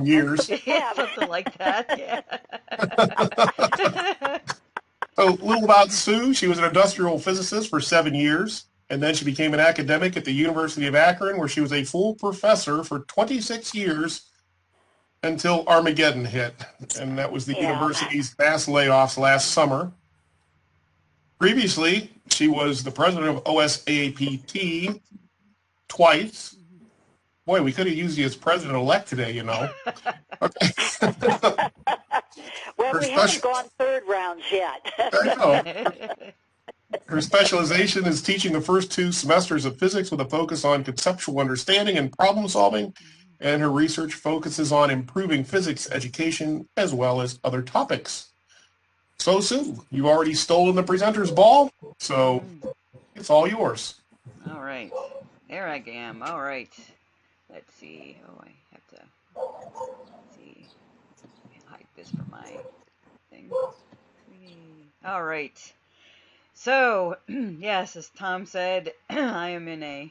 7 years. Yeah, something like that. Yeah. A little about Sue. She was an industrial physicist for 7 years, and then she became an academic at the University of Akron, where she was a full professor for 26 years until Armageddon hit, and that was the Yeah. university's mass layoffs last summer. Previously, she was the president of OSAAPT twice. Boy, we could have used you as president-elect today, you know. Okay. Well, Her we haven't special, gone third rounds yet. I know. Her specialization is teaching the first 2 semesters of physics with a focus on conceptual understanding and problem solving, and her research focuses on improving physics education as well as other topics. So, Sue, you've already stolen the presenter's ball, so it's all yours. All right. There I am. All right. Let's see. Oh, I have to see. Hide this from my thing. All right. So, yes, as Tom said, everything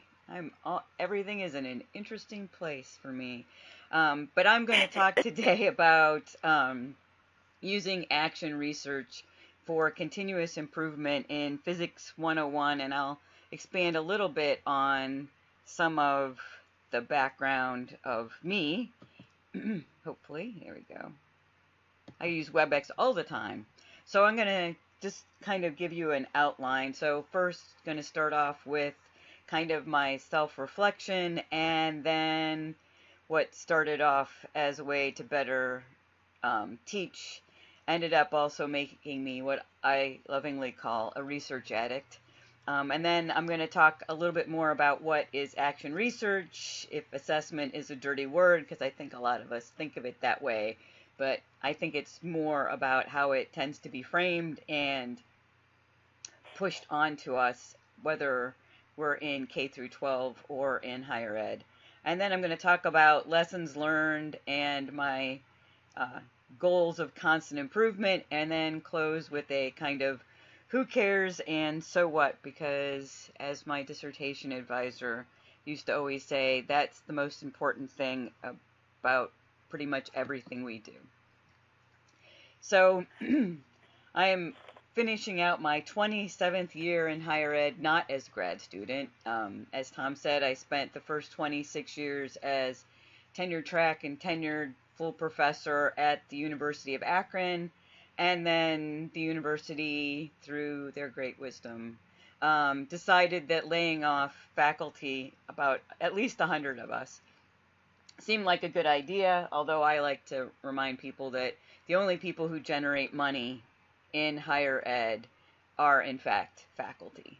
is in an interesting place for me. But I'm going to talk today about using action research for continuous improvement in Physics 101, and I'll expand a little bit on some of the background of me. Hopefully, there we go. I use WebEx all the time. So I'm going to just kind of give you an outline. So first, going to start off with kind of my self-reflection, and then what started off as a way to better teach ended up also making me what I lovingly call a research addict. And then I'm going to talk a little bit more about what is action research, if assessment is a dirty word, because I think a lot of us think of it that way. But I think it's more about how it tends to be framed and pushed onto us, whether we're in K through 12 or in higher ed. And then I'm going to talk about lessons learned and my goals of constant improvement, and then close with a kind of who cares and so what, because as my dissertation advisor used to always say, that's the most important thing about pretty much everything we do. So I am finishing out my 27th year in higher ed, not as grad student. As Tom said, I spent the first 26 years as tenure track and tenured full professor at the University of Akron, and then the university, through their great wisdom, decided that laying off faculty, about at least 100 of us, seemed like a good idea, although I like to remind people that the only people who generate money in higher ed are, in fact, faculty.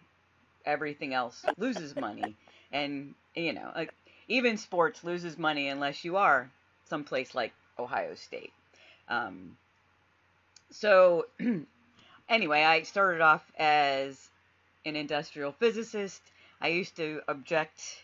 Everything else loses money, and, you know, like, even sports loses money unless you are someplace like Ohio State. So anyway, I started off as an industrial physicist. I used to object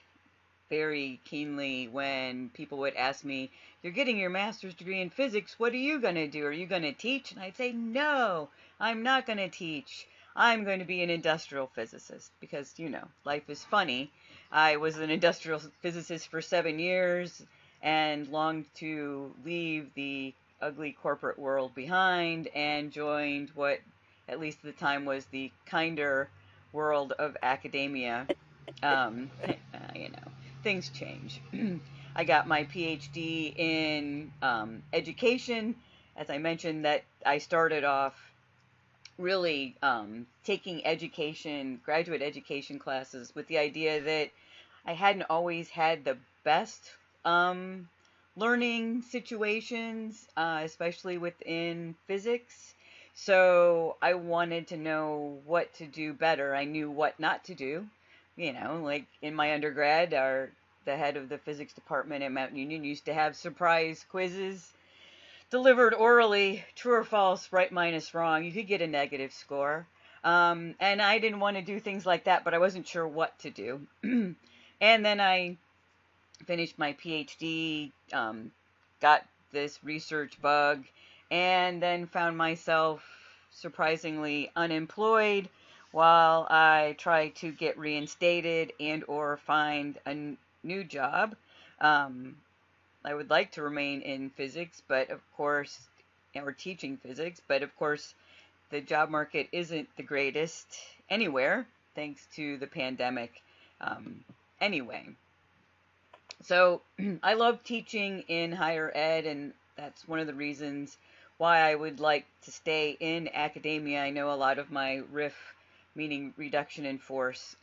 very keenly when people would ask me, you're getting your master's degree in physics, what are you going to do? Are you going to teach? And I'd say, no, I'm not going to teach. I'm going to be an industrial physicist because, you know, life is funny. I was an industrial physicist for 7 years and longed to leave the ugly corporate world behind and joined what, at least at the time, was the kinder world of academia. You know, things change. I got my PhD in education. As I mentioned, that I started off really taking education, graduate education classes with the idea that I hadn't always had the best learning situations, especially within physics. So I wanted to know what to do better. I knew what not to do. You know, like in my undergrad, the head of the physics department at Mount Union used to have surprise quizzes delivered orally, true or false, right minus wrong. You could get a negative score. And I didn't want to do things like that, but I wasn't sure what to do. And then I finished my PhD, got this research bug, and then found myself surprisingly unemployed while I tried to get reinstated and or find a new job. I would like to remain in physics, but of course, or teaching physics, but of course, the job market isn't the greatest anywhere, thanks to the pandemic. Um, anyway, so I love teaching in higher ed, and that's one of the reasons why I would like to stay in academia. I know a lot of my RIF, meaning reduction in force,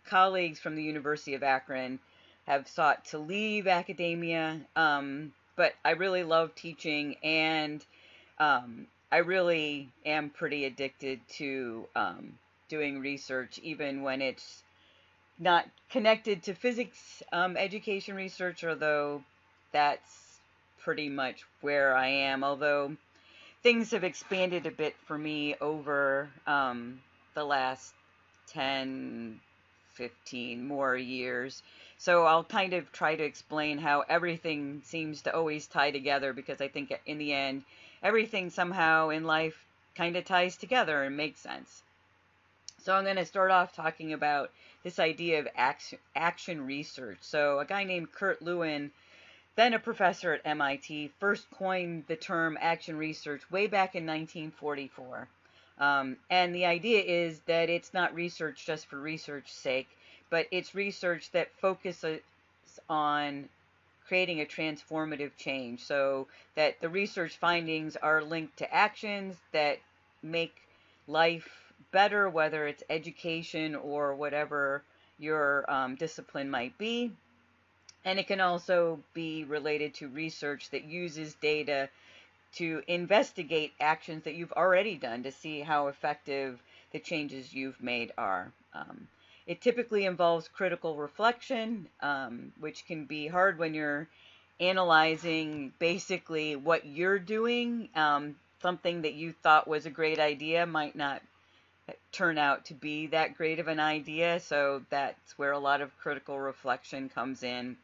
colleagues from the University of Akron have sought to leave academia, but I really love teaching, and I really am pretty addicted to doing research, even when it's not connected to physics education research, although that's pretty much where I am. Although things have expanded a bit for me over the last 10, 15 more years. So I'll kind of try to explain how everything seems to always tie together, because I think in the end, everything somehow in life kind of ties together and makes sense. So I'm going to start off talking about this idea of action research. So a guy named Kurt Lewin, then a professor at MIT, first coined the term action research way back in 1944. And the idea is that it's not research just for research's sake, but it's research that focuses on creating a transformative change, so that the research findings are linked to actions that make life better, whether it's education or whatever your discipline might be. And it can also be related to research that uses data to investigate actions that you've already done to see how effective the changes you've made are. It typically involves critical reflection, which can be hard when you're analyzing basically what you're doing. Something that you thought was a great idea might not turn out to be that great of an idea, so that's where a lot of critical reflection comes in.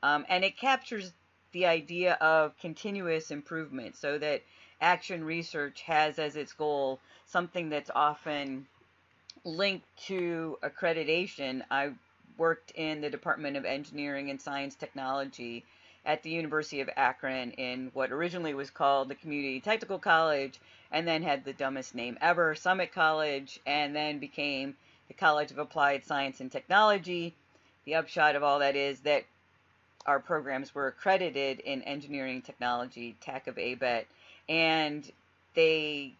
And it captures the idea of continuous improvement, so that action research has as its goal something that's often linked to accreditation. I worked in the Department of Engineering and Science Technology at the University of Akron in what originally was called the Community Technical College, and then had the dumbest name ever, Summit College, and then became the College of Applied Science and Technology. The upshot of all that is that our programs were accredited in engineering technology, TAC of ABET, and they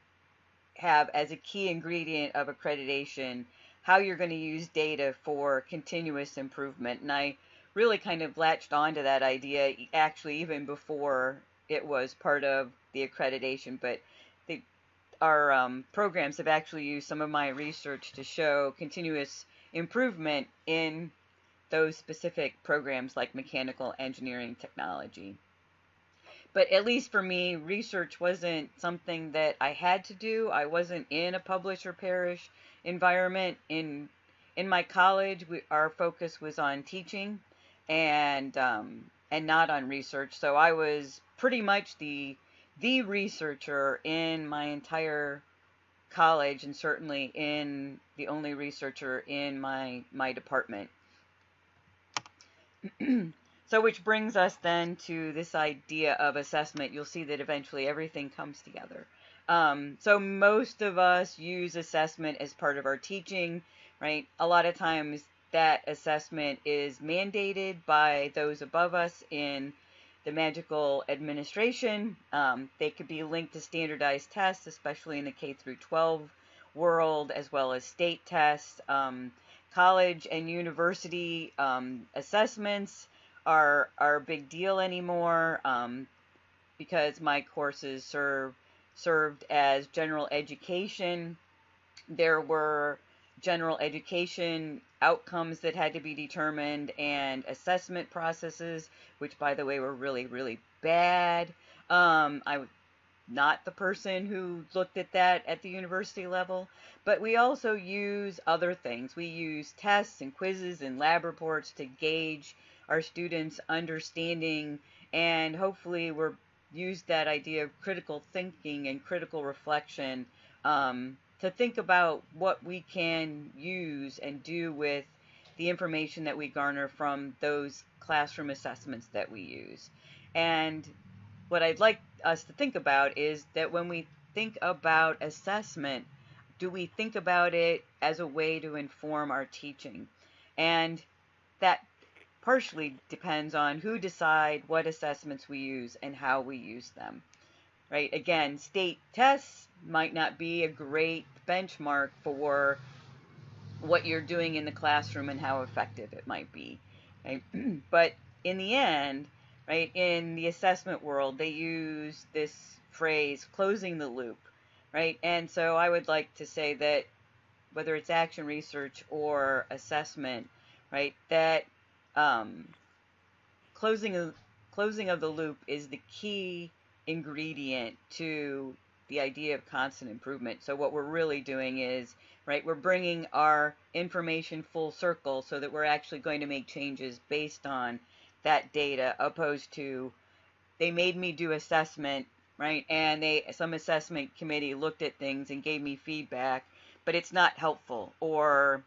have as a key ingredient of accreditation how you're going to use data for continuous improvement. And I really kind of latched onto that idea actually even before it was part of the accreditation, but our programs have actually used some of my research to show continuous improvement in those specific programs like mechanical engineering technology. But at least for me, research wasn't something that I had to do. I wasn't in a publish or perish environment. In my college, our focus was on teaching and not on research. So I was pretty much the researcher in my entire college, and certainly in the only researcher in my department. So which brings us then to this idea of assessment. You'll see that eventually everything comes together. So most of us use assessment as part of our teaching, right? A lot of times that assessment is mandated by those above us in the magical administration. They could be linked to standardized tests, especially in the K through 12 world, as well as state tests. College and university assessments are a big deal anymore, because my courses served as general education. There were general education outcomes that had to be determined, and assessment processes, which by the way were really, really bad. I was not the person who looked at that at the university level, but we also use other things. We use tests and quizzes and lab reports to gauge our students' understanding, and hopefully we're use that idea of critical thinking and critical reflection to think about what we can use and do with the information that we garner from those classroom assessments that we use. And what I'd like us to think about is that when we think about assessment, do we think about it as a way to inform our teaching? And that partially depends on who decide what assessments we use and how we use them, right? Again, state tests might not be a great benchmark for what you're doing in the classroom and how effective it might be, right? But in the end, right, in the assessment world, they use this phrase, closing the loop, right? And so I would like to say that whether it's action research or assessment, right, that um, closing of, closing of the loop is the key ingredient to the idea of constant improvement. So what we're really doing is, right, we're bringing our information full circle so that we're actually going to make changes based on that data, opposed to they made me do assessment, right, and some assessment committee looked at things and gave me feedback, but it's not helpful, or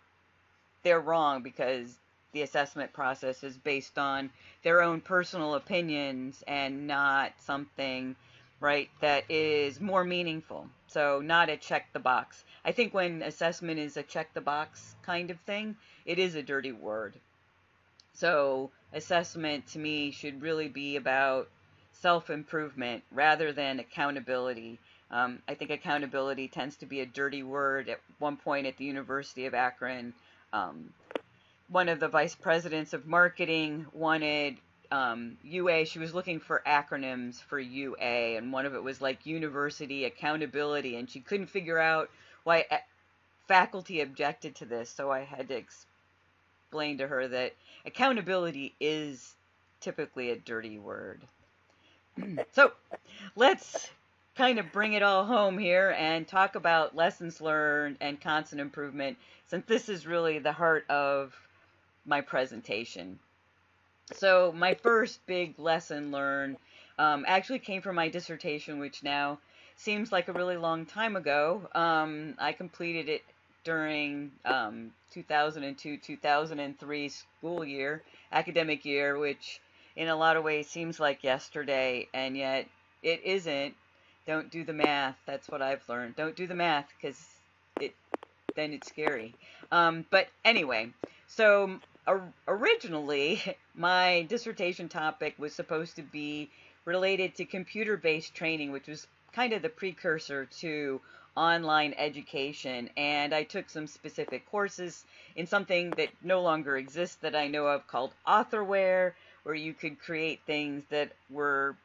they're wrong because the assessment process is based on their own personal opinions and not something, right, that is more meaningful. So not a check the box. I think when assessment is a check the box kind of thing, it is a dirty word. So assessment to me should really be about self-improvement rather than accountability. I think accountability tends to be a dirty word. At one point at the University of Akron, um, one of the vice presidents of marketing wanted UA. She was looking for acronyms for UA, and one of it was like University Accountability, and she couldn't figure out why faculty objected to this. So I had to explain to her that accountability is typically a dirty word. So let's kind of bring it all home here and talk about lessons learned and constant improvement, since this is really the heart of my presentation. So my first big lesson learned actually came from my dissertation, which now seems like a really long time ago. I completed it during 2002-2003 school year, academic year, which in a lot of ways seems like yesterday, and yet it isn't. Don't do the math. That's what I've learned. Don't do the math, because then it's scary. But anyway, so originally my dissertation topic was supposed to be related to computer-based training, which was kind of the precursor to online education. And I took some specific courses in something that no longer exists that I know of called authorware, where you could create things that are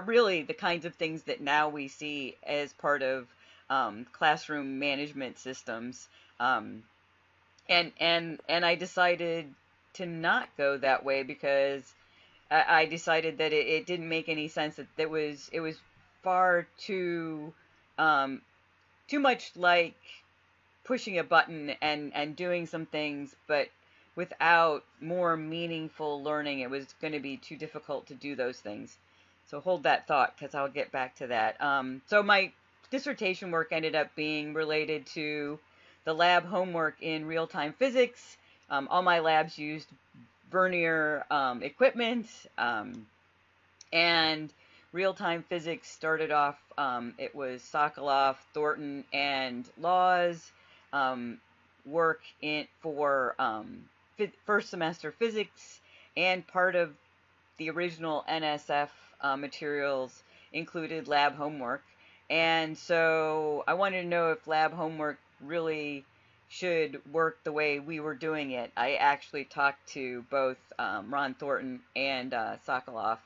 really the kinds of things that now we see as part of classroom management systems. Um, and I decided to not go that way because I decided that it didn't make any sense. That it was far um, too much like pushing a button and doing some things, but without more meaningful learning. It was going to be too difficult to do those things. So hold that thought, because I'll get back to that. So my dissertation work ended up being related to the lab homework in real-time physics. All my labs used Vernier equipment, and real-time physics started off, it was Sokolov, Thornton, and Law's work for first semester physics, and part of the original NSF materials included lab homework. And so I wanted to know if lab homework really should work the way we were doing it. I actually talked to both Ron Thornton and Sokolov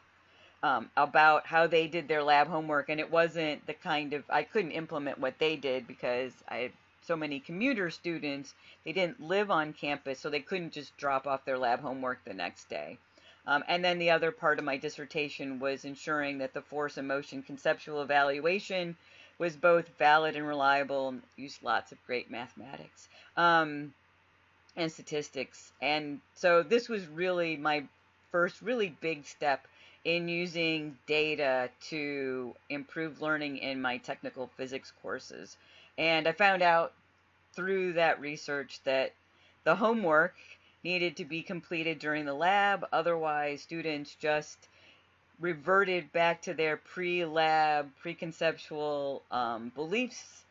about how they did their lab homework, and it wasn't the kind of, I couldn't implement what they did because I had so many commuter students. They didn't live on campus, so they couldn't just drop off their lab homework the next day. And then the other part of my dissertation was ensuring that the force and motion conceptual evaluation was both valid and reliable, and used lots of great mathematics and statistics. And so this was really my first really big step in using data to improve learning in my technical physics courses. And I found out through that research that the homework needed to be completed during the lab. Otherwise, students just reverted back to their pre-lab, preconceptual beliefs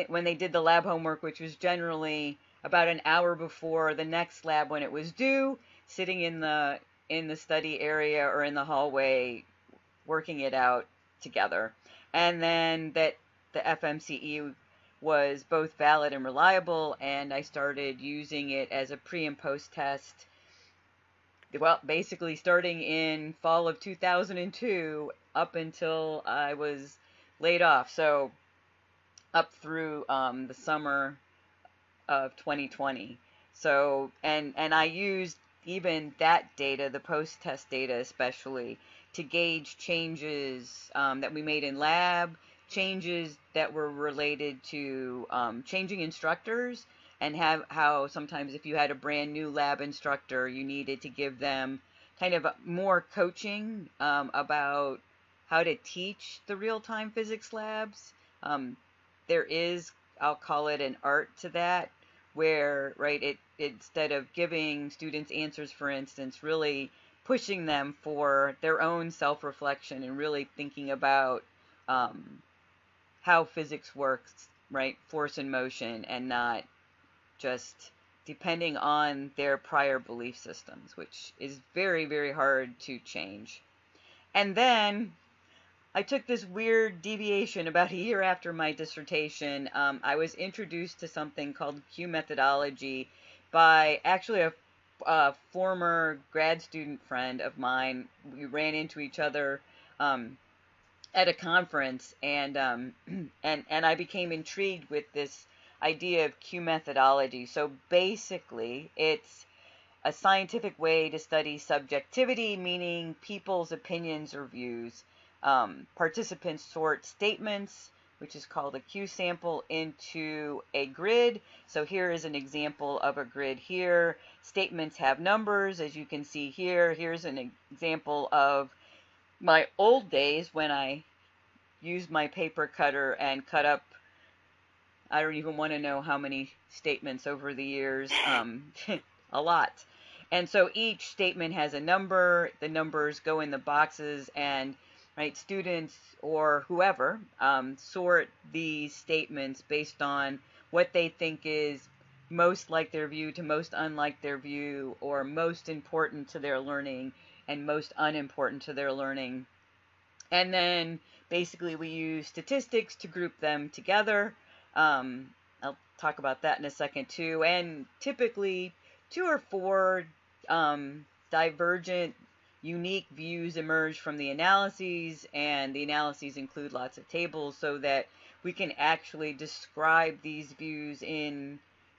when they did the lab homework, which was generally about an hour before the next lab when it was due, sitting in the study area or in the hallway, working it out together. And then that the FMCE was both valid and reliable, and I started using it as a pre and post test. Well, basically starting in fall of 2002 up until I was laid off. So up through the summer of 2020. So, and I used even that data, the post-test data especially, to gauge changes that we made in lab, changes that were related to changing instructors, and how sometimes if you had a brand new lab instructor, you needed to give them kind of more coaching about how to teach the real-time physics labs. There is, I'll call it an art to that, where, right, it instead of giving students answers, for instance, really pushing them for their own self-reflection and really thinking about how physics works, right, force and motion, and not just depending on their prior belief systems, which is very, very hard to change. And then I took this weird deviation about a year after my dissertation. I was introduced to something called Q methodology by actually a former grad student friend of mine. We ran into each other at a conference, and and I became intrigued with this idea of Q methodology. So basically, it's a scientific way to study subjectivity, meaning people's opinions or views. Participants sort statements, which is called a Q sample, into a grid. So here is an example of a grid here. Statements have numbers, as you can see here. Here's an example of my old days when I used my paper cutter and cut up, I don't even want to know how many statements over the years, a lot. And so each statement has a number, the numbers go in the boxes, and right, students or whoever sort these statements based on what they think is most like their view to most unlike their view, or most important to their learning and most unimportant to their learning. And then basically we use statistics to group them together. I'll talk about that in a second too. And typically 2 or 4 divergent, unique views emerge from the analyses, and the analyses include lots of tables so that we can actually describe these views in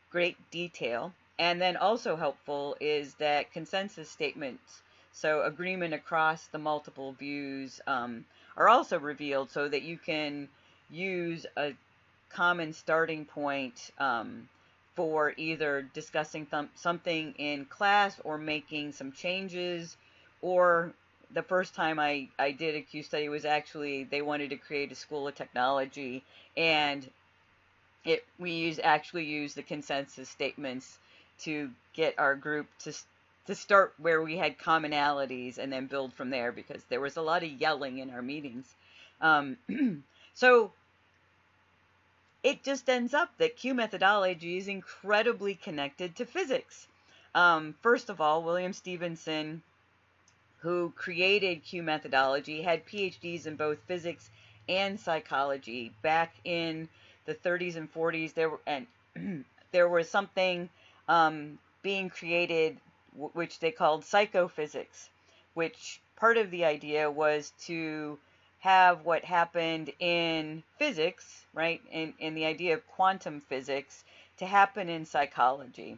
great detail. And then also helpful is that consensus statements, so agreement across the multiple views, are also revealed so that you can use a common starting point for either discussing something in class or making some changes. Or the first time I did a Q study was actually, they wanted to create a school of technology, and we actually use the consensus statements to get our group to start where we had commonalities and then build from there, because there was a lot of yelling in our meetings. So it just ends up that Q methodology is incredibly connected to physics. First of all, William Stevenson, who created Q methodology, had PhDs in both physics and psychology. Back in the 30s and 40s, there was something being created which they called psychophysics, which part of the idea was to have what happened in physics, right, in the idea of quantum physics, to happen in psychology.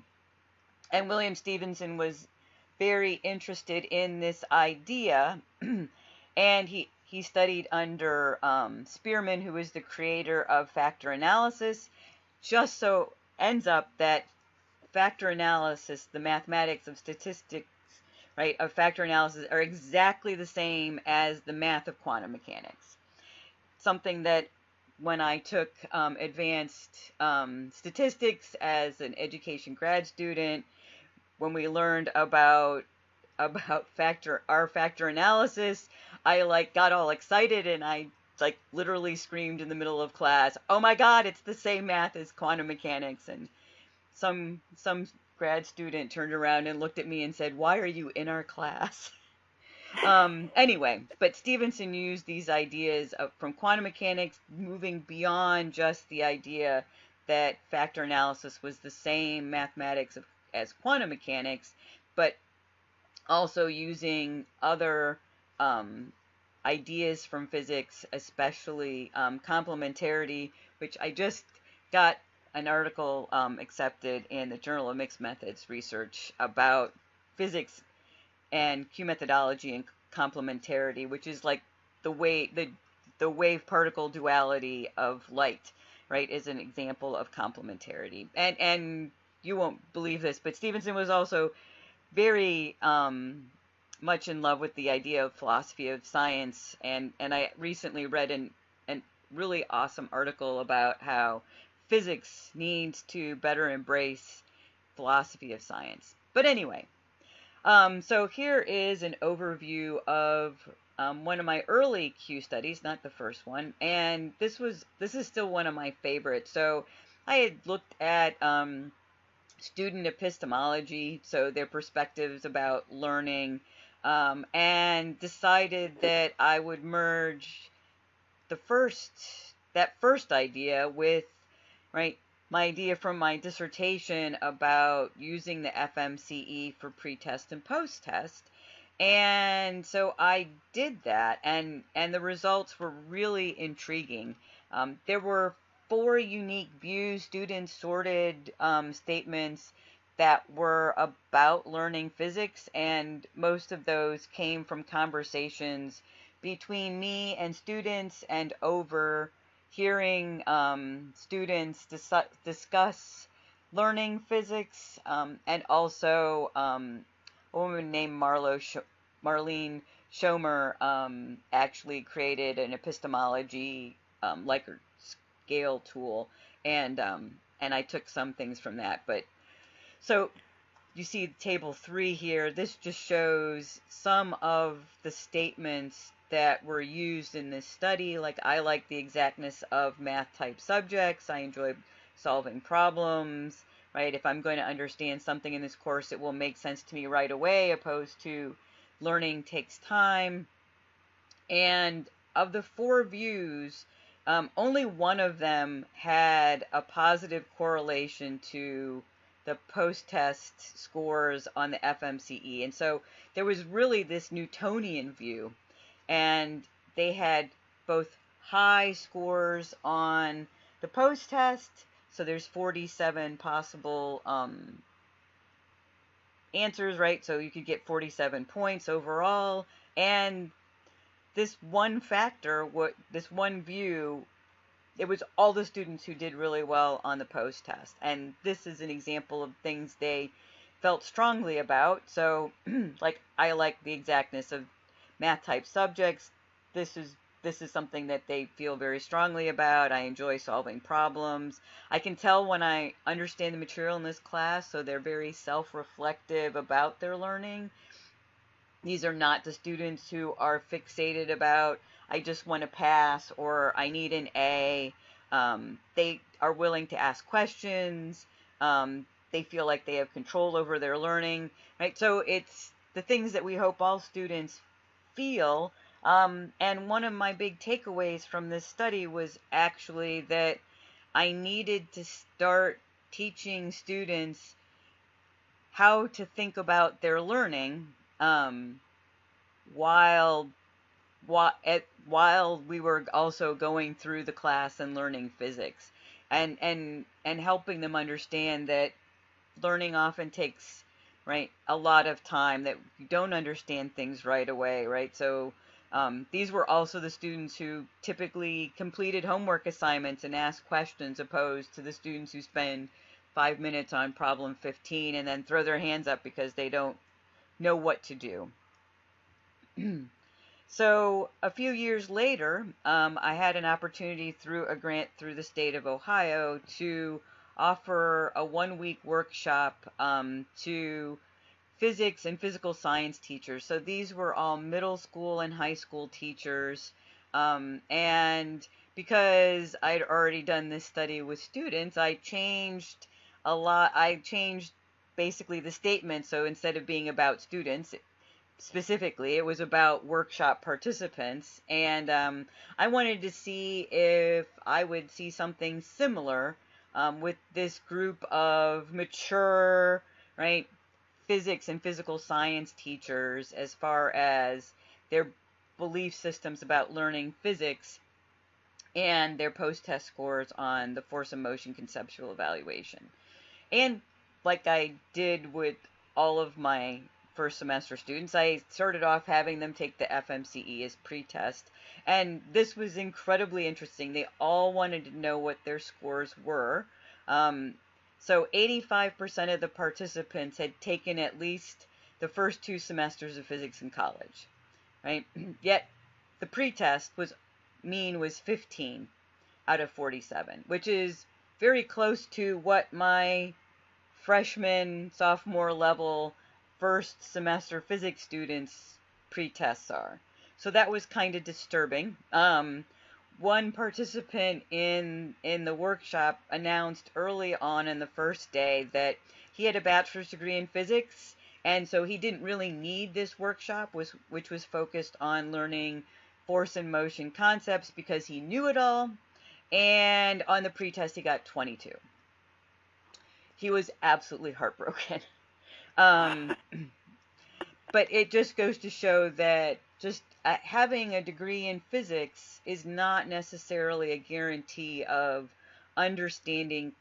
And William Stevenson was very interested in this idea, and he studied under Spearman, who was the creator of factor analysis. Just so ends up that factor analysis, the mathematics of statistics, right, of factor analysis, are exactly the same as the math of quantum mechanics. Something that when I took advanced statistics as an education grad student, when we learned about about our factor analysis, I like got all excited and I like literally screamed in the middle of class, "Oh my God, it's the same math as quantum mechanics!" And some grad student turned around and looked at me and said, "Why are you in our class?" Anyway, but Stevenson used these ideas from quantum mechanics, moving beyond just the idea that factor analysis was the same mathematics as quantum mechanics, but also using other ideas from physics, especially complementarity, which I just got an article accepted in the Journal of Mixed Methods Research about physics and Q methodology and complementarity, which is like the wave particle duality of light, right, is an example of complementarity. And you won't believe this, but Stevenson was also very much in love with the idea of philosophy of science, and I recently read an really awesome article about how physics needs to better embrace philosophy of science. But anyway, so here is an overview of one of my early Q studies, not the first one, and this is still one of my favorites. So I had looked at student epistemology, so their perspectives about learning, and decided that I would merge that first idea with, right, my idea from my dissertation about using the FMCE for pre-test and post-test. And so I did that, and the results were really intriguing. There were 4 unique views. Students sorted statements that were about learning physics, and most of those came from conversations between me and students and over hearing students discuss learning physics, and also a woman named Marlene Schomer actually created an epistemology Likert scale tool, and I took some things from that. But so you see table 3 here. This just shows some of the statements that were used in this study. Like, I like the exactness of math type subjects. I enjoy solving problems, right? If I'm going to understand something in this course, it will make sense to me right away, opposed to learning takes time. And of the 4 views, only one of them had a positive correlation to the post-test scores on the FMCE. And so there was really this Newtonian view, and they had both high scores on the post-test, so there's 47 possible answers, right? So you could get 47 points overall, and this one factor, this one view, it was all the students who did really well on the post-test. And this is an example of things they felt strongly about. So, like, I like the exactness of math type subjects. This is something that they feel very strongly about. I enjoy solving problems. I can tell when I understand the material in this class, so they're very self-reflective about their learning. These are not the students who are fixated about, I just want to pass, or I need an A. They are willing to ask questions. They feel like they have control over their learning, right? So it's the things that we hope all students feel. And one of my big takeaways from this study was actually that I needed to start teaching students how to think about their learning, while we were also going through the class and learning physics, and helping them understand that learning often takes, right, a lot of time, that you don't understand things right away, right? So these were also the students who typically completed homework assignments and asked questions, opposed to the students who spend 5 minutes on problem 15 and then throw their hands up because they don't know what to do. So a few years later, I had an opportunity through a grant through the state of Ohio to offer a 1-week workshop to physics and physical science teachers. So these were all middle school and high school teachers. And because I'd already done this study with students, I changed a lot. I changed basically the statement. So instead of being about students, specifically, it was about workshop participants. And I wanted to see if I would see something similar with this group of mature, right, physics and physical science teachers as far as their belief systems about learning physics and their post-test scores on the force and motion conceptual evaluation. And like I did with all of my first semester students, I started off having them take the FMCE as pre-test. And this was incredibly interesting. They all wanted to know what their scores were. So 85% of the participants had taken at least the first 2 semesters of physics in college, right? Yet the pretest mean was 15 out of 47, which is very close to what my freshman, sophomore level first semester physics students pre-tests are. So that was kind of disturbing. One participant in the workshop announced early on in the first day that he had a bachelor's degree in physics, and so he didn't really need this workshop, which was focused on learning force and motion concepts because he knew it all. And on the pretest, he got 22. He was absolutely heartbroken. Um, but it just goes to show that just having a degree in physics is not necessarily a guarantee of understanding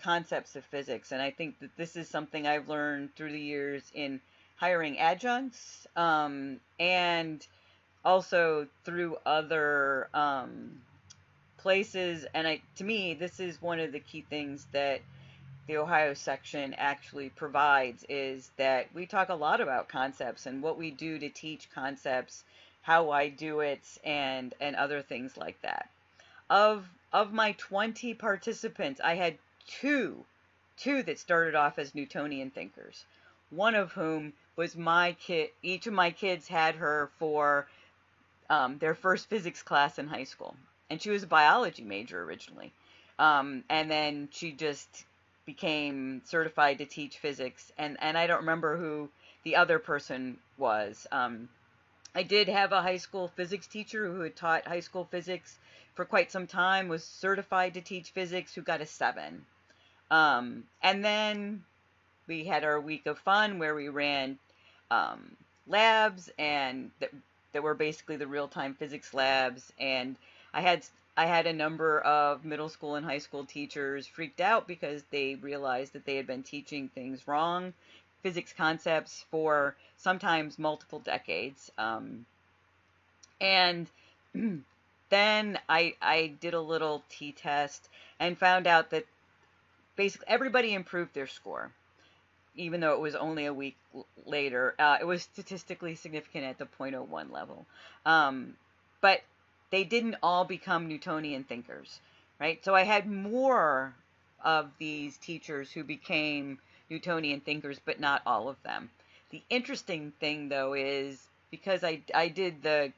concepts of physics. And I think that this is something I've learned through the years in hiring adjuncts and also through other places. And to me, this is one of the key things that the Ohio section actually provides, is that we talk a lot about concepts and what we do to teach concepts, how I do it, and other things like that. Of my 20 participants, I had two that started off as Newtonian thinkers. One of whom was my kid. Each of my kids had her for their first physics class in high school, and she was a biology major originally, and then she just became certified to teach physics, and I don't remember who the other person was. I did have a high school physics teacher who had taught high school physics for quite some time, was certified to teach physics, who got a 7. And then we had our week of fun where we ran labs, and that were basically the real-time physics labs, and I had a number of middle school and high school teachers freaked out because they realized that they had been teaching things wrong, physics concepts, for sometimes multiple decades. And then I did a little t-test and found out that basically everybody improved their score, even though it was only a week later. It was statistically significant at the 0.01 level. But they didn't all become Newtonian thinkers, right? So I had more of these teachers who became Newtonian thinkers, but not all of them. The interesting thing, though, is because I did the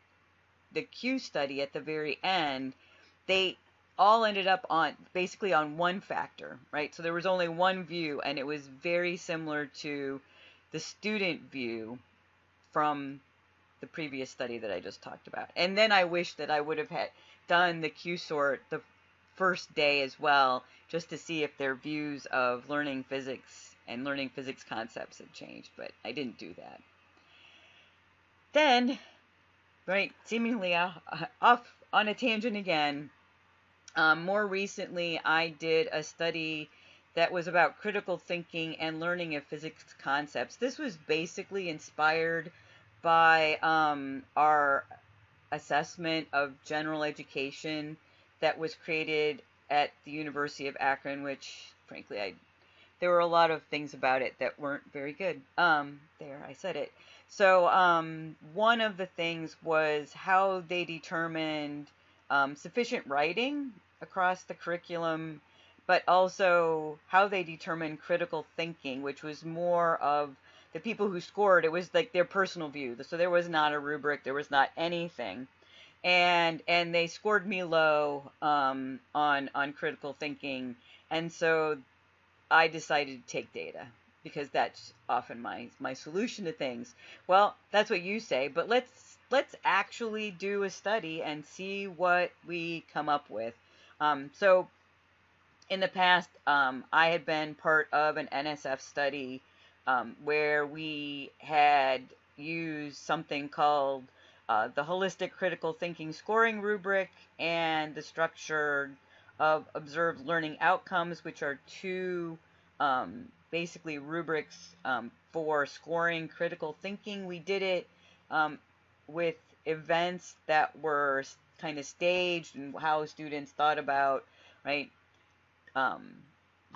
Q study at the very end, they all ended up on basically on one factor, right? So there was only one view, and it was very similar to the student view from the previous study that I just talked about. And then I wish that I would have done the Q sort the first day as well, just to see if their views of learning physics and learning physics concepts had changed, but I didn't do that. Then, right, seemingly off on a tangent again, more recently I did a study that was about critical thinking and learning of physics concepts. This was basically inspired by our assessment of general education that was created at the University of Akron, which frankly there were a lot of things about it that weren't very good. There, I said it. So one of the things was how they determined sufficient writing across the curriculum, but also how they determined critical thinking, which was more of the people who scored, it was like their personal view. So there was not a rubric, there was not anything. And they scored me low on critical thinking. And so I decided to take data because that's often my solution to things. Well, that's what you say, but let's actually do a study and see what we come up with. So in the past, I had been part of an NSF study where we had used something called the Holistic Critical Thinking Scoring Rubric and the Structured of Observed Learning Outcomes, which are two basically rubrics for scoring critical thinking. We did it with events that were kind of staged and how students thought about, right, um,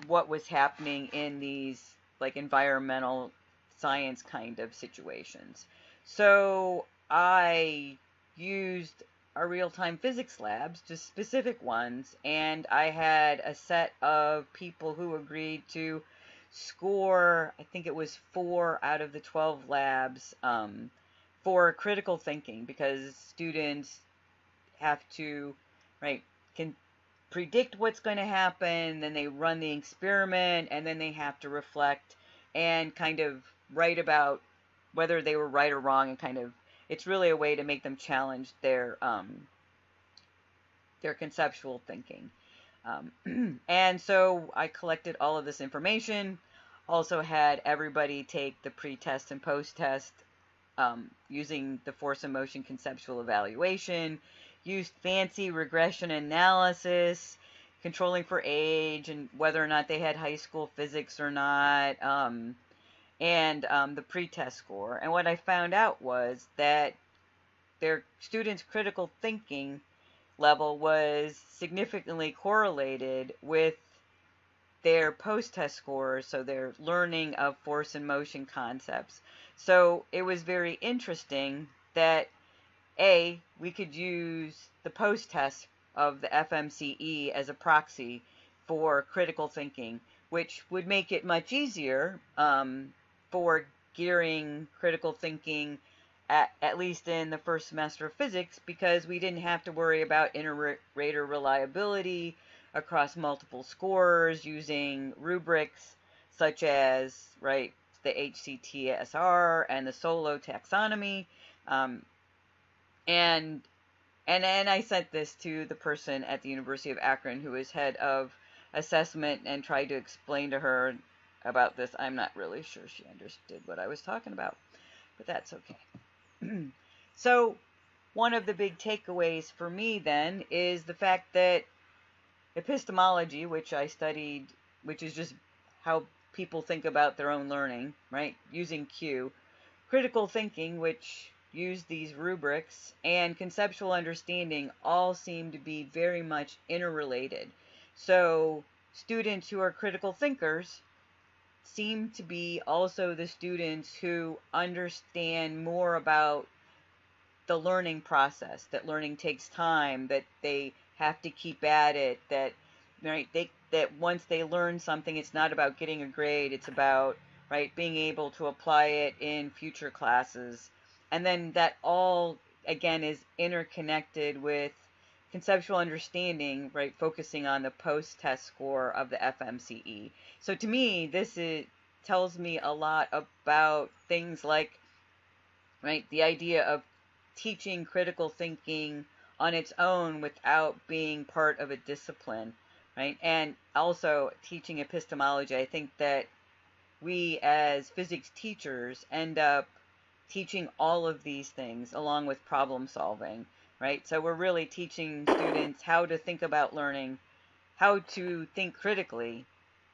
what was happening in these like environmental science kind of situations. So I used our real-time physics labs, just specific ones, and I had a set of people who agreed to score, I think it was 4 out of the 12 labs for critical thinking, because students have to, right, can predict what's going to happen, then they run the experiment, and then they have to reflect and kind of write about whether they were right or wrong, and kind of, it's really a way to make them challenge their conceptual thinking. And so I collected all of this information, also had everybody take the pre-test and post-test using the force and motion conceptual evaluation, used fancy regression analysis, controlling for age and whether or not they had high school physics or not, and the pretest score. And what I found out was that their students' critical thinking level was significantly correlated with their post-test scores, so their learning of force and motion concepts. So it was very interesting that we could use the post-test of the FMCE as a proxy for critical thinking, which would make it much easier for gearing critical thinking at least in the first semester of physics, because we didn't have to worry about inter-rater reliability across multiple scores using rubrics such as, right, the HCTSR and the Solo taxonomy. And I sent this to the person at the University of Akron who was head of assessment and tried to explain to her about this. I'm not really sure she understood what I was talking about, but that's okay. So one of the big takeaways for me then is the fact that epistemology, which I studied, which is just how people think about their own learning, right, using Q, critical thinking, which use these rubrics, and conceptual understanding all seem to be very much interrelated. So students who are critical thinkers seem to be also the students who understand more about the learning process, that learning takes time, that they have to keep at it, that, right, that once they learn something, it's not about getting a grade, it's about, right, being able to apply it in future classes. And then that all again is interconnected with conceptual understanding, right, focusing on the post-test score of the FMCE. So to me, tells me a lot about things like, right, the idea of teaching critical thinking on its own without being part of a discipline, right? And also teaching epistemology. I think that we as physics teachers end up teaching all of these things along with problem solving, right? So we're really teaching students how to think about learning, how to think critically,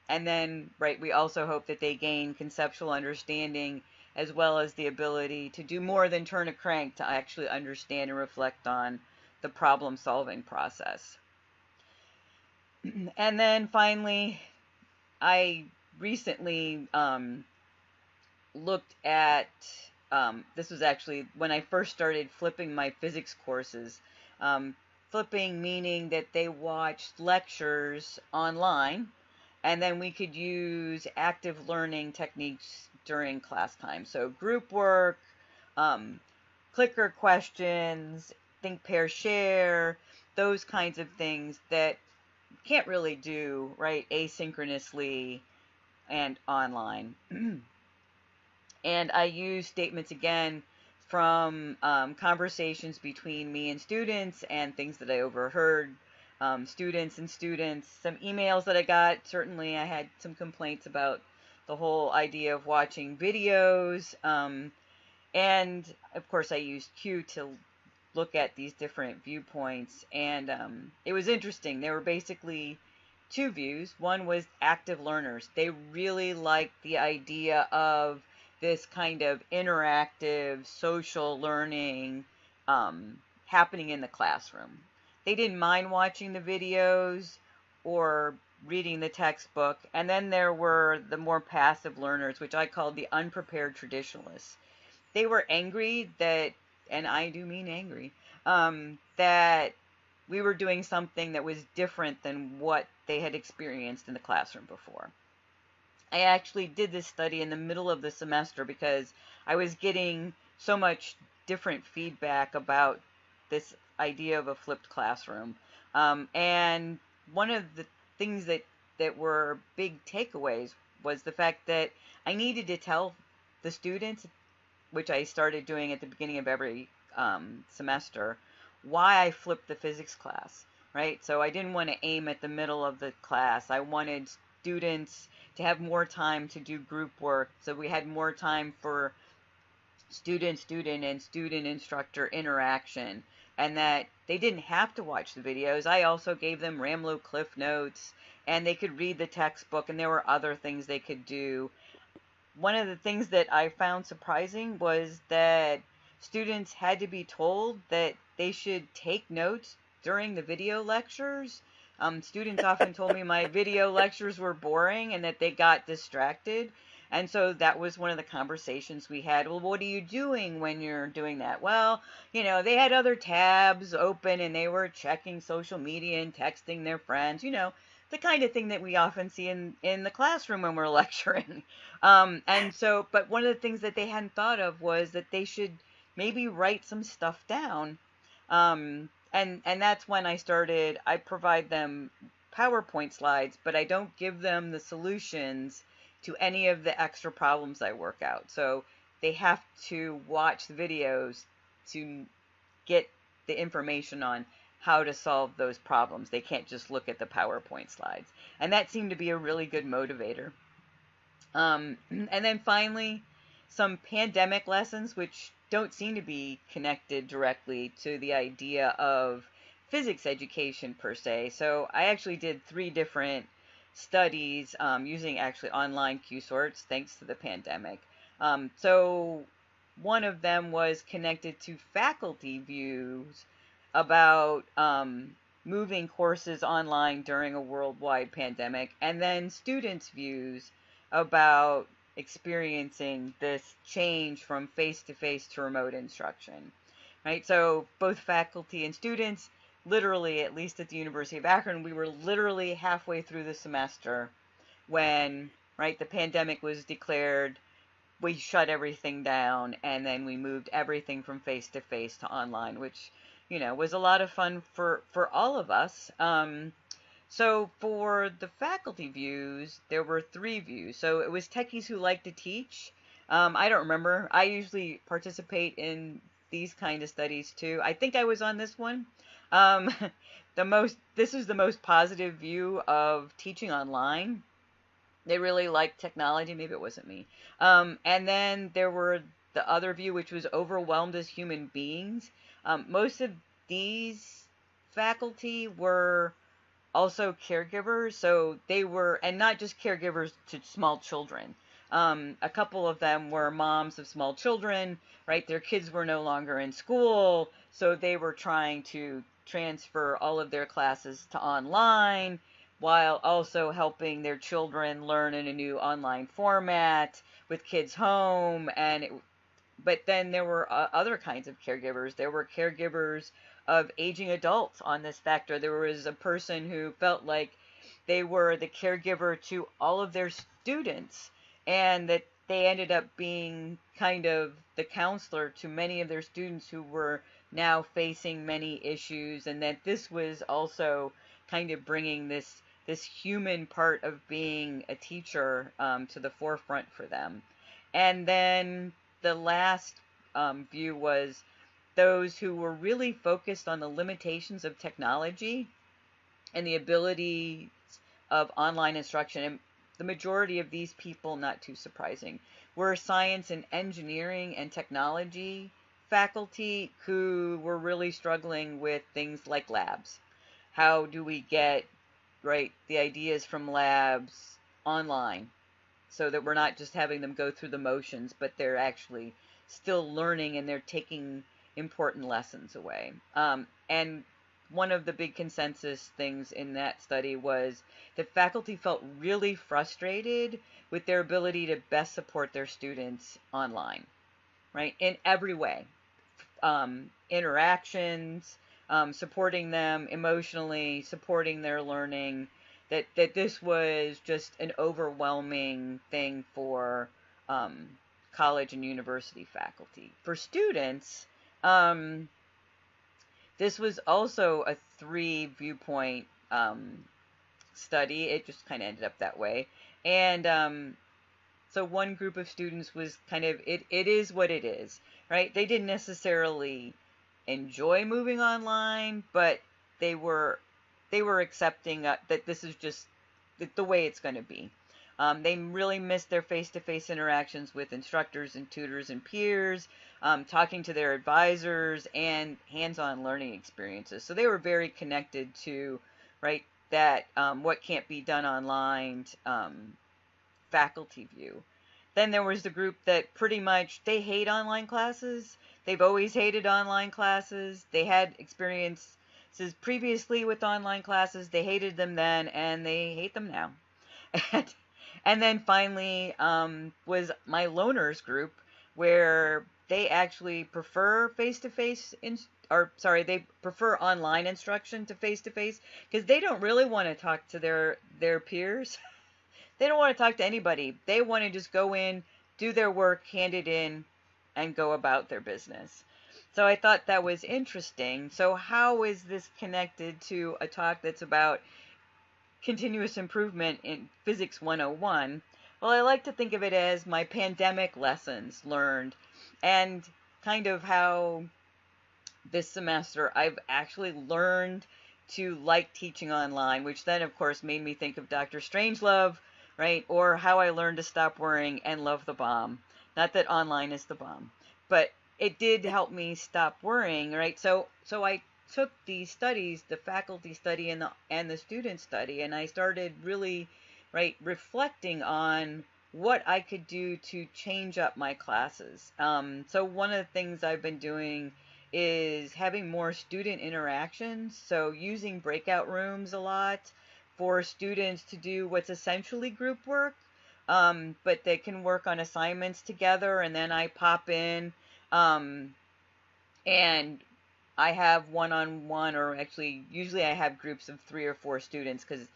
and then, right, we also hope that they gain conceptual understanding as well as the ability to do more than turn a crank to actually understand and reflect on the problem-solving process. And then finally, I recently looked at, this was actually when I first started flipping my physics courses. Flipping meaning that they watched lectures online, and then we could use active learning techniques during class time. So group work, um, clicker questions, think, pair, share, those kinds of things that can't really do, right, asynchronously and online. And I use statements again from conversations between me and students and things that I overheard students and students, some emails that I got. Certainly, I had some complaints about the whole idea of watching videos. And of course, I used Q to look at these different viewpoints. And it was interesting. There were basically two views. One was active learners. They really liked the idea of this kind of interactive social learning happening in the classroom. They didn't mind watching the videos or reading the textbook. And then there were the more passive learners, which I called the unprepared traditionalists. They were angry that, and I do mean angry, that we were doing something that was different than what they had experienced in the classroom before. I actually did this study in the middle of the semester because I was getting so much different feedback about this idea of a flipped classroom. And one of the things that were big takeaways was the fact that I needed to tell the students, which I started doing at the beginning of every semester, why I flipped the physics class, right? So I didn't want to aim at the middle of the class. I wanted students to have more time to do group work, so we had more time for student and student instructor interaction, and that they didn't have to watch the videos. I also gave them Ramlo Cliff Notes, and they could read the textbook, and there were other things they could do. One of the things that I found surprising was that students had to be told that they should take notes during the video lectures. Students often told me my video lectures were boring and that they got distracted. And so that was one of the conversations we had. Well, what are you doing when you're doing that? Well, they had other tabs open and they were checking social media and texting their friends, the kind of thing that we often see in the classroom when we're lecturing. And so, but one of the things that they hadn't thought of was that they should maybe write some stuff down. And that's when I provide them PowerPoint slides, but I don't give them the solutions to any of the extra problems I work out. So they have to watch the videos to get the information on how to solve those problems. They can't just look at the PowerPoint slides. And that seemed to be a really good motivator. And then finally, some pandemic lessons, which don't seem to be connected directly to the idea of physics education per se. So I actually did 3 different studies using actually online Q sorts thanks to the pandemic. So one of them was connected to faculty views about moving courses online during a worldwide pandemic, and then students' views about experiencing this change from face-to-face to remote instruction, right? So both faculty and students, literally, at least at the University of Akron, we were literally halfway through the semester when, right, the pandemic was declared. We shut everything down, and then we moved everything from face-to-face to online, which, was a lot of fun for all of us. So for the faculty views, there were 3 views. So it was techies who like to teach. I don't remember. I usually participate in these kind of studies too. I think I was on this one. Um, this is the most positive view of teaching online. They really liked technology. Maybe it wasn't me. And then there were the other view, which was overwhelmed as human beings. Most of these faculty were also caregivers, so they were, and not just caregivers to small children. A couple of them were moms of small children, right? Their kids were no longer in school, so they were trying to transfer all of their classes to online while also helping their children learn in a new online format with kids home. But then there were other kinds of caregivers. There were caregivers of aging adults on this factor. There was a person who felt like they were the caregiver to all of their students, and that they ended up being kind of the counselor to many of their students who were now facing many issues, and that this was also kind of bringing this human part of being a teacher to the forefront for them. And then the last view was those who were really focused on the limitations of technology and the ability of online instruction. And the majority of these people, not too surprising, were science and engineering and technology faculty who were really struggling with things like labs. How do we get, right, the ideas from labs online so that we're not just having them go through the motions, but they're actually still learning and they're taking important lessons away. And one of the big consensus things in that study was that faculty felt really frustrated with their ability to best support their students online, right? In every way. Interactions, supporting them emotionally, supporting their learning, that this was just an overwhelming thing for college and university faculty. For students, this was also a 3 viewpoint study. It just kind of ended up that way. And so one group of students was kind of, it is what it is, right? They didn't necessarily enjoy moving online, but they were accepting that this is just the way it's going to be. They really missed their face-to-face interactions with instructors and tutors and peers, talking to their advisors, and hands-on learning experiences. So they were very connected to, right, that what can't be done online faculty view. Then there was the group that pretty much, they hate online classes. They've always hated online classes. They had experiences previously with online classes. They hated them then, and they hate them now. And then finally was my loners group, where they actually prefer face-to-face, they prefer online instruction to face-to-face, because they don't really want to talk to their peers. They don't want to talk to anybody. They want to just go in, do their work, hand it in, and go about their business. So I thought that was interesting. So how is this connected to a talk that's about continuous improvement in Physics 101? Well, I like to think of it as my pandemic lessons learned, and kind of how this semester I've actually learned to like teaching online, which then of course made me think of Dr. Strangelove, right? Or how I learned to stop worrying and love the bomb. Not that online is the bomb, but it did help me stop worrying, right? So I took these studies, the faculty study and the student study, and I started really, right, reflecting on what I could do to change up my classes. So one of the things I've been doing is having more student interactions, so using breakout rooms a lot for students to do what's essentially group work, but they can work on assignments together, and then I pop in, and I have one-on-one, or actually usually I have groups of 3 or 4 students, because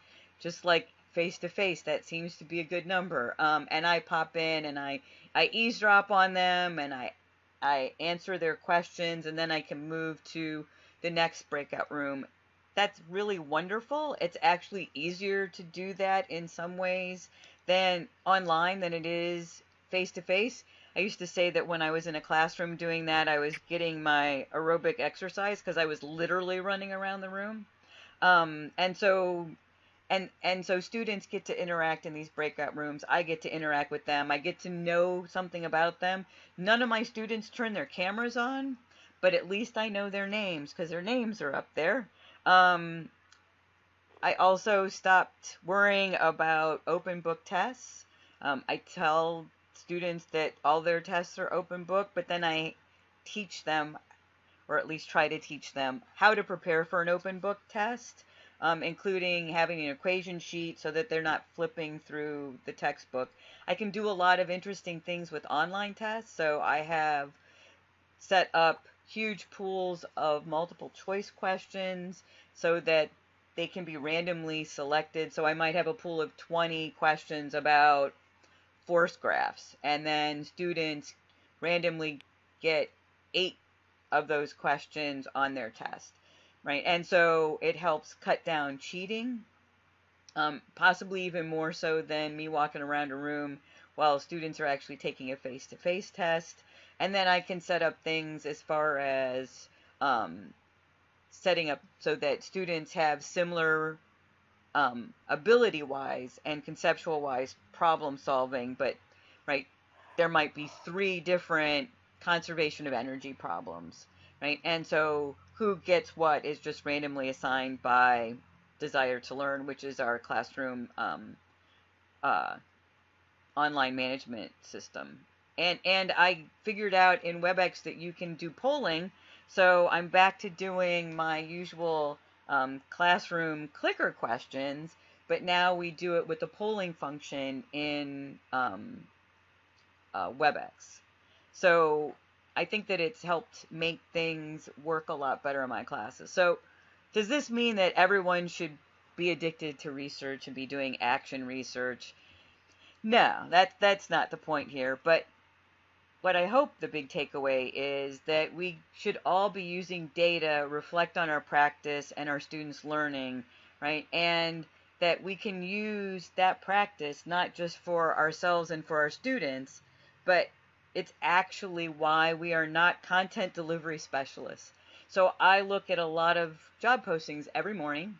just like face-to-face, that seems to be a good number. And I pop in and I eavesdrop on them, and I answer their questions, and then I can move to the next breakout room. That's really wonderful. It's actually easier to do that in some ways than online than it is face-to-face. I used to say that when I was in a classroom doing that, I was getting my aerobic exercise, because I was literally running around the room. And so students get to interact in these breakout rooms. I get to interact with them. I get to know something about them. None of my students turn their cameras on, but at least I know their names, because their names are up there. I also stopped worrying about open book tests. I tell students that all their tests are open book, but then I teach them, or at least try to teach them, how to prepare for an open book test, including having an equation sheet so that they're not flipping through the textbook. I can do a lot of interesting things with online tests, so I have set up huge pools of multiple choice questions so that they can be randomly selected. So I might have a pool of 20 questions about force graphs, and then students randomly get 8 of those questions on their test, right? And so it helps cut down cheating, possibly even more so than me walking around a room while students are actually taking a face-to-face test. And then I can set up things as far as setting up so that students have similar ability-wise and conceptual-wise problem solving, but right, there might be 3 different conservation of energy problems, right? And so who gets what is just randomly assigned by Desire to Learn, which is our classroom uh, online management system. And I figured out in WebEx that you can do polling, so I'm back to doing my usual classroom clicker questions, but now we do it with the polling function in WebEx. So I think that it's helped make things work a lot better in my classes. So does this mean that everyone should be addicted to research and be doing action research? No, that's not the point here. But what I hope the big takeaway is that we should all be using data, reflect on our practice and our students' learning, right? And that we can use that practice not just for ourselves and for our students, but it's actually why we are not content delivery specialists. So I look at a lot of job postings every morning,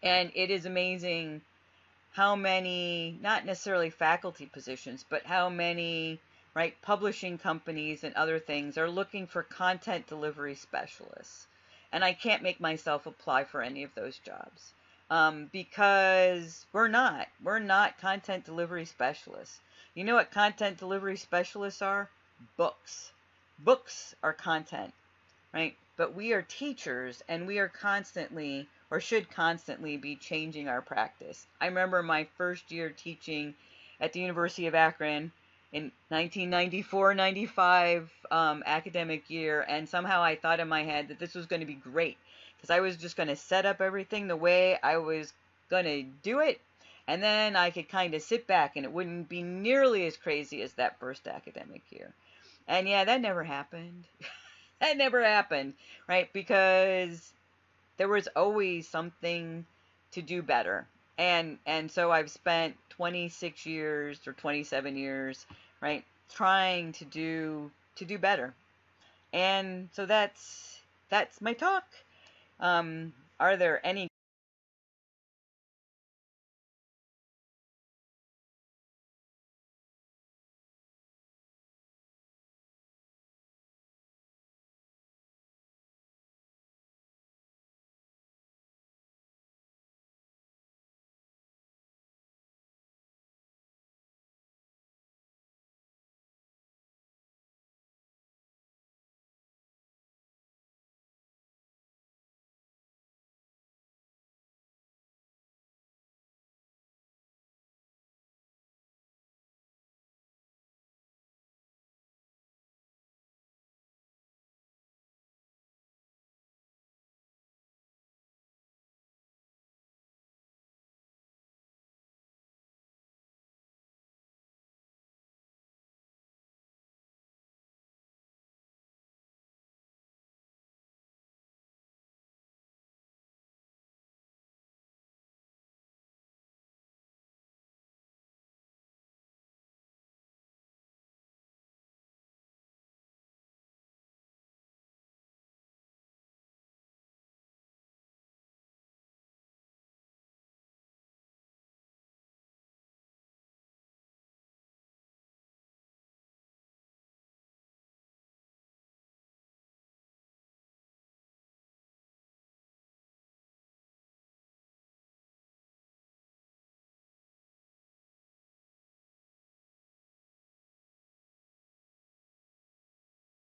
and it is amazing how many, not necessarily faculty positions, but how many, right, publishing companies and other things are looking for content delivery specialists. And I can't make myself apply for any of those jobs because we're not content delivery specialists. You know what content delivery specialists are? Books. Books are content, right? But we are teachers, and we are constantly, or should constantly, be changing our practice. I remember my first year teaching at the University of Akron in 1994-95 academic year, and somehow I thought in my head that this was going to be great, because I was just going to set up everything the way I was going to do it, and then I could kind of sit back, and it wouldn't be nearly as crazy as that first academic year. And yeah, that never happened. That never happened, right? Because there was always something to do better. And so I've spent 26 years or 27 years, right, trying to do better. And so that's my talk. Are there any